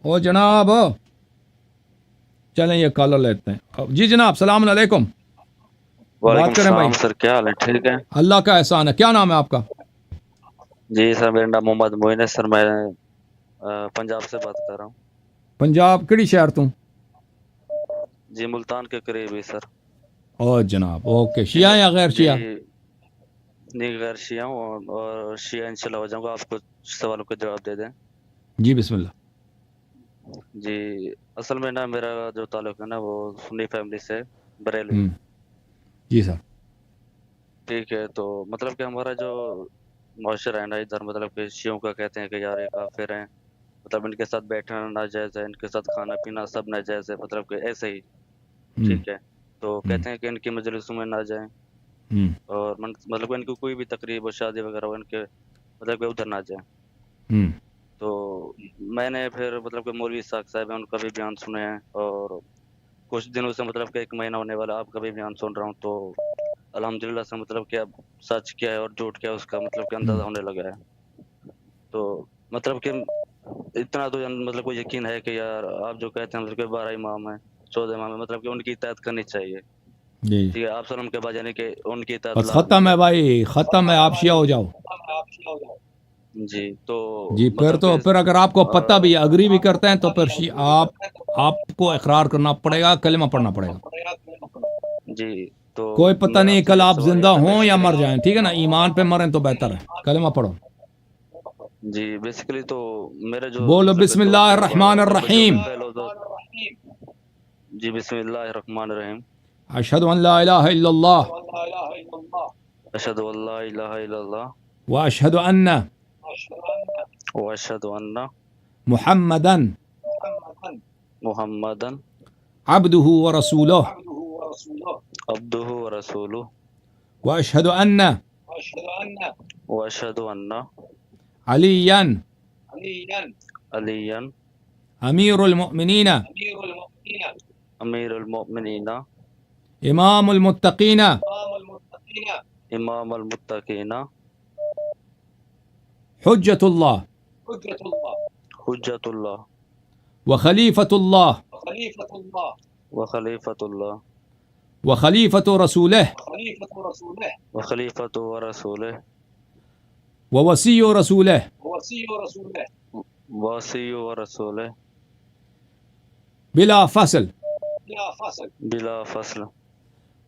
او جناب چلیں یہ کالر لیتے ہیں. جی جناب سلام علیکم. وعلیکم بات کریں بھائی. السلام سر، کیا حال ہے؟ ٹھیک ہے اللہ کا احسان ہے. کیا نام ہے آپ کا؟ جی سر، میرا نام محمد معین ہے سر، میں پنجاب سے بات کر رہا ہوں. پنجاب کہڑی شہر تو؟ جی ملتان کے قریب ہی سر. او جناب اوکے. شیعہ یا غیر جی شیعہ؟ نہیں، غیر شیعہ ہوں اور شیعہ انشاءاللہ ہو جاؤں گا. آپ کو سوالوں کا جواب دے دیں. جی بسم اللہ. جی اصل میں نا میرا جو تعلق ہے نا وہ سنی فیملی سے، بریلوی. جی سر. ٹھیک ہے، تو مطلب کہ ہمارا جو معاشرہ ہے نا ادھر، مطلب کہ شیعوں کا کہتے ہیں کہ یار یہ کافر ہیں، مطلب ان کے ساتھ بیٹھنا ناجائز ہے، ان کے ساتھ کھانا پینا سب ناجائز ہے، مطلب کہ ایسے ہی. ٹھیک ہے، تو کہتے ہیں کہ ان کی مجلسوں میں نہ جائیں، اور مطلب کہ ان کی کوئی بھی تقریب و شادی وغیرہ ہو ان کے مطلب کہ ادھر نہ جائیں. تو میں نے پھر مطلب کہ مولوی اسحاق صاحب ہیں ان کا بھی بیان سنے ہیں، اور کچھ دنوں سے مطلب کہ 1 مہینہ ہونے والا آپ کا بھی بیان سن رہا ہوں. تو الحمدللہ سے مطلب کہ اب سچ کیا ہے اور جھوٹ کیا ہے اس کا مطلب کہ اندازہ ہونے لگا ہے. تو مطلب کہ اتنا تو مطلب کو یقین ہے کہ یار آپ جو کہتے ہیں مطلب کہ 12 امام ہیں، 14 امام ہیں، مطلب کہ ان کی اطاعت کرنی چاہیے. جی ٹھیک ہے، آپ سلام کے بعد یعنی کہ ان کی اطاعت بس لازمی ختم ہے. ہے بھائی، ختم ہے. آپ شیعہ ہو جاؤ. جی تو جی مطلب کہ پھر اگر آپ کو پتہ بھی اگری بھی کرتے ہیں تو پھر آپ کو اقرار کرنا پڑے گا، کلمہ پڑھنا پڑے گا. جی تو کوئی پتہ میرا نہیں آپ سے کل یہ آپ سوال زندہ یہ تھا ہوں یا مر بیسیکلی. جائیں. ٹھیک ہے نا، ایمان پہ مریں تو بہتر ہے. کلمہ پڑھو. جی بیسیکلی تو میرے جو بولو مطلب کہ بسم اللہ دوست ہیں وہ الرحمن مطلب کہ جو الرحیم. پہلو دوست. جی بسم اللہ الرحمن الرحیم. اشہد ان لا الہ الا اللہ اشہد ان لا الہ الا اللہ واشہد ان واشہد ان محمدا محمدن عبدہ ورسولہ عبدہ ورسولہ واشہد ان واشہد ان علیا علی امیر المؤمنین امیر المؤمنین امام المتقین امام المتقین حجۃ اللہ حجت اللہ وخلیفۃ اللہ وخلیفۃ اللہ وخلیفۃ رسولہ وخلیفۃ ورسولہ ووصی رسولہ واسی ورسولہ بلا فصل. بلا فصل.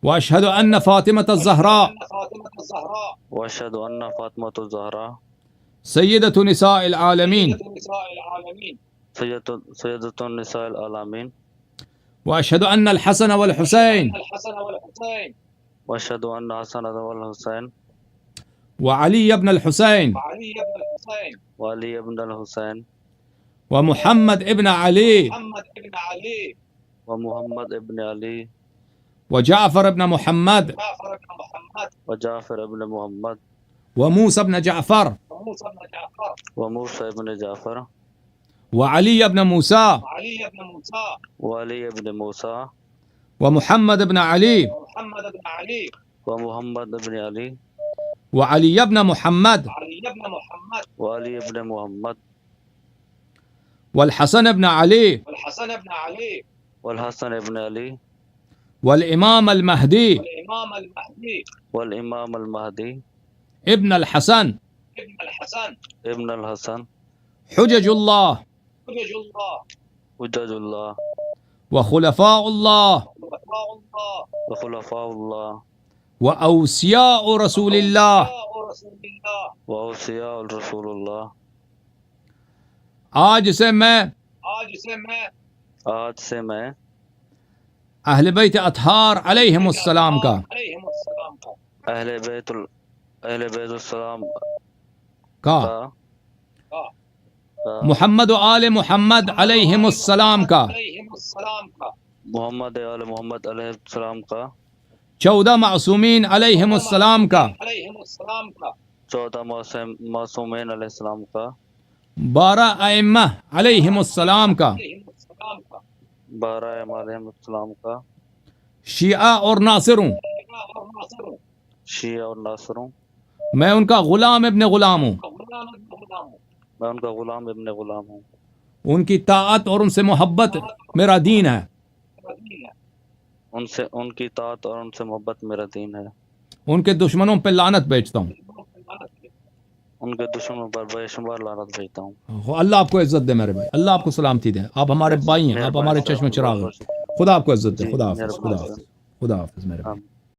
واشہد ان فاطمۃ الزہراء واشہد ان فاطمۃ الزہراء سیدۃ نساء العالمین سیدۃ النساء العالمین. واشہد ان الحسن والحسین واشہد ان حسن والحسین وعلی ابن الحسین وعلی ابن الحسین ومحمد ابن علی ومحمد ابن علی وجعفر ابن محمد وجعفر ابن محمد وموسى ابن جعفر وموسى ابن جعفر وعلي ابن موسى وعلی ابن موسیٰ ومحمد ابن علي ومحمد ابن علی وعلي ابن محمد وعلی ابن محمد والحسن ابن علي والحسن ابن علی والإمام المهدي والامام المہدی ابن الحسن ابن الحسن حجج الله حجج اللہ وخلفاء الله وخلفاء اللہ وأوصياء رسول الله. واوصیاء رسول اللہ. آج سے میں آج سے میں اہل بیت اطہار علیہم السلام کا اہل بیت السلام کا محمد و آل محمد علیہم السلام کا محمد آل محمد علیہ السلام کا 14 معصومین علیہم السلام کا 14 معصومین علیہ السلام کا 12 ائمہ علیہم السلام کا 12 امام علیہ السلام کا شیعہ اور ناصروں. شیعہ اور ناصروں. میں ان کا غلام ابن غلام ہوں. میں ان کا غلام ابن غلام ہوں. ان کی طاعت اور ان سے محبت میرا دین ہے. ان کی اطاعت اور ان سے محبت میرا دین ہے. ان کے دشمنوں پہ لعنت بیچتا ہوں. ان کے دشمنوں پر بے شمار لعنت بھیجتا ہوں. اللہ آپ کو عزت دے میرے بھائی, اللہ آپ کو سلامتی دے. آپ ہمارے بھائی ہیں, آپ ہمارے چشم چراغ ہیں. خدا آپ کو عزت دے. خدا حافظ, خدا حافظ, خدا حافظ میرے بھائی.